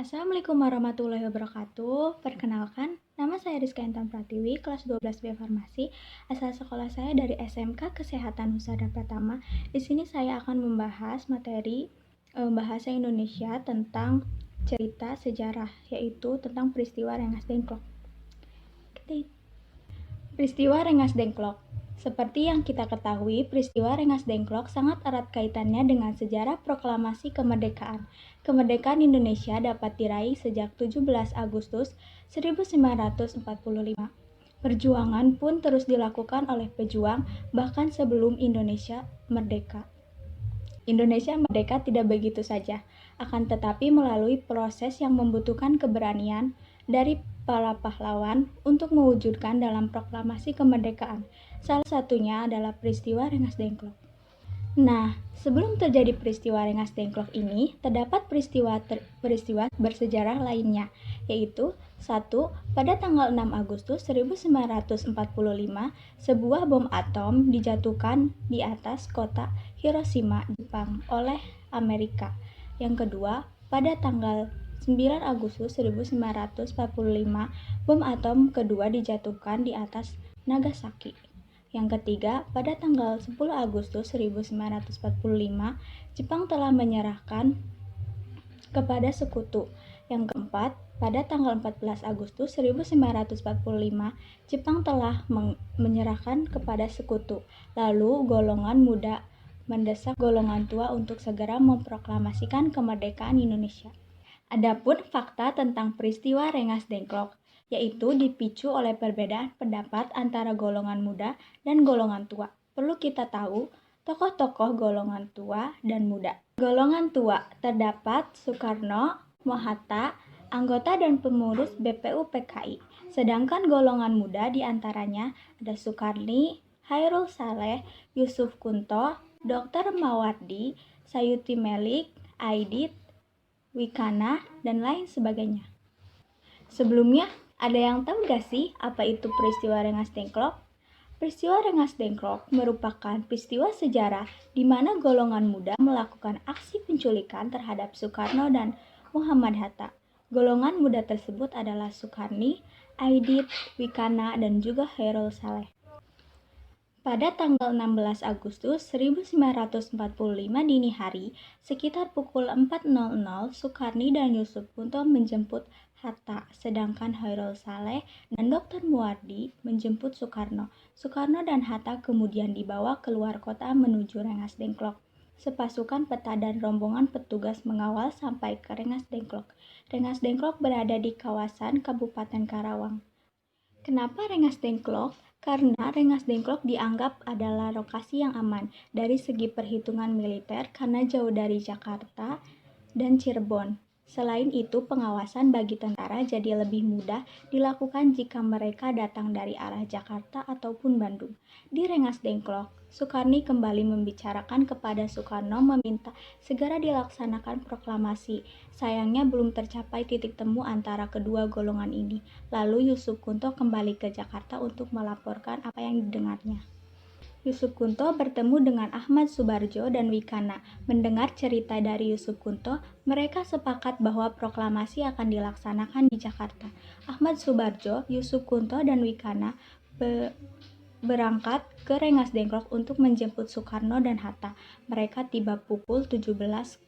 Assalamualaikum warahmatullahi wabarakatuh. Perkenalkan, nama saya Rizka Intan Pratiwi, kelas 12B Farmasi. Asal sekolah saya dari SMK Kesehatan Husada Pratama. Di sini saya akan membahas materi bahasa Indonesia tentang cerita sejarah, yaitu tentang peristiwa Rengas Dengklok. Peristiwa Rengas Dengklok. Seperti yang kita ketahui, peristiwa Rengas Dengklok sangat erat kaitannya dengan sejarah proklamasi kemerdekaan. Kemerdekaan Indonesia dapat diraih sejak 17 Agustus 1945. Perjuangan pun terus dilakukan oleh pejuang bahkan sebelum Indonesia merdeka. Indonesia merdeka tidak begitu saja, akan tetapi melalui proses yang membutuhkan keberanian dari para pahlawan untuk mewujudkan dalam proklamasi kemerdekaan. Salah satunya adalah peristiwa Rengas Dengklok. Nah, sebelum terjadi peristiwa Rengas Dengklok ini, terdapat peristiwa bersejarah lainnya, yaitu 1. Pada tanggal 6 Agustus 1945, sebuah bom atom dijatuhkan di atas kota Hiroshima, Jepang, oleh Amerika. Yang kedua, pada tanggal 9 Agustus 1945, bom atom kedua dijatuhkan di atas Nagasaki. Yang ketiga, pada tanggal 10 Agustus 1945, Jepang telah menyerahkan kepada sekutu. Yang keempat, pada tanggal 14 Agustus 1945, Jepang telah menyerahkan kepada sekutu. Lalu, golongan muda mendesak golongan tua untuk segera memproklamasikan kemerdekaan Indonesia. Adapun fakta tentang peristiwa Rengas Dengklok, yaitu dipicu oleh perbedaan pendapat antara golongan muda dan golongan tua. Perlu kita tahu tokoh-tokoh golongan tua dan muda. Golongan tua terdapat Soekarno, Mohatta, anggota dan pengurus BPU-PKI. Sedangkan golongan muda diantaranya ada Sukarni, Chairul Saleh, Yusuf Kunto, Dr. Mawardi, Sayuti Melik, Aidit, Wikana, dan lain sebagainya. Sebelumnya, ada yang tahu gak sih apa itu peristiwa Rengas Dengklok? Peristiwa Rengas Dengklok merupakan peristiwa sejarah di mana golongan muda melakukan aksi penculikan terhadap Soekarno dan Muhammad Hatta. Golongan muda tersebut adalah Sukarni, Aidit, Wikana, dan juga Chairul Saleh. Pada tanggal 16 Agustus 1945 dini hari, sekitar pukul 4.00, Sukarni dan Yusuf Kunto menjemput Hatta, sedangkan Chairul Saleh dan Dr. Muwardi menjemput Soekarno. Soekarno dan Hatta kemudian dibawa keluar kota menuju Rengas Dengklok. Sepasukan peta dan rombongan petugas mengawal sampai ke Rengas Dengklok. Rengas Dengklok berada di kawasan Kabupaten Karawang. Kenapa Rengas Dengklok? Karena Rengas Dengklok dianggap adalah lokasi yang aman dari segi perhitungan militer karena jauh dari Jakarta dan Cirebon. Selain itu, pengawasan bagi tentara jadi lebih mudah dilakukan jika mereka datang dari arah Jakarta ataupun Bandung. Di Rengas Dengklok, Sukarni kembali membicarakan kepada Soekarno meminta segera dilaksanakan proklamasi. Sayangnya belum tercapai titik temu antara kedua golongan ini. Lalu Yusuf Kunto kembali ke Jakarta untuk melaporkan apa yang didengarnya. Yusuf Kunto bertemu dengan Ahmad Subarjo dan Wikana. Mendengar cerita dari Yusuf Kunto, mereka sepakat bahwa proklamasi akan dilaksanakan di Jakarta. Ahmad Subarjo, Yusuf Kunto, dan Wikana berangkat ke Rengas Dengklok untuk menjemput Soekarno dan Hatta. Mereka tiba pukul 17.30.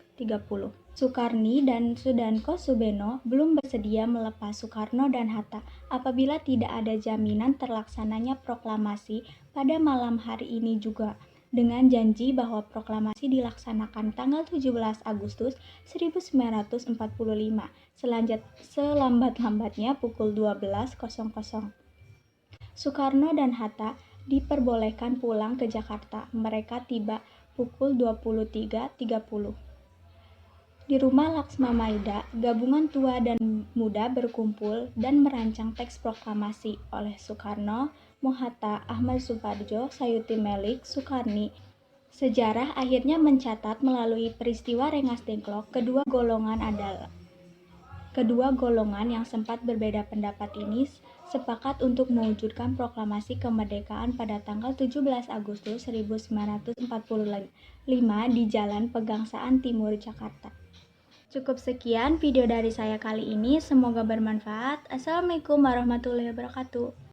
Sukarni dan Sudanko Subeno belum bersedia melepas Soekarno dan Hatta apabila tidak ada jaminan terlaksananya proklamasi pada malam hari ini juga, dengan janji bahwa proklamasi dilaksanakan tanggal 17 Agustus 1945, selambat-lambatnya pukul 12.00. Soekarno dan Hatta diperbolehkan pulang ke Jakarta. Mereka tiba pukul 23.30. Di rumah Laksma Maida, gabungan tua dan muda berkumpul dan merancang teks proklamasi oleh Soekarno, Mohatta, Ahmad Subarjo, Sayuti Melik, Sukarni. Sejarah akhirnya mencatat melalui peristiwa Rengas Dengklok, kedua golongan yang sempat berbeda pendapat ini sepakat untuk mewujudkan proklamasi kemerdekaan pada tanggal 17 Agustus 1945 di Jalan Pegangsaan Timur, Jakarta. Cukup sekian video dari saya kali ini, semoga bermanfaat. Assalamualaikum warahmatullahi wabarakatuh.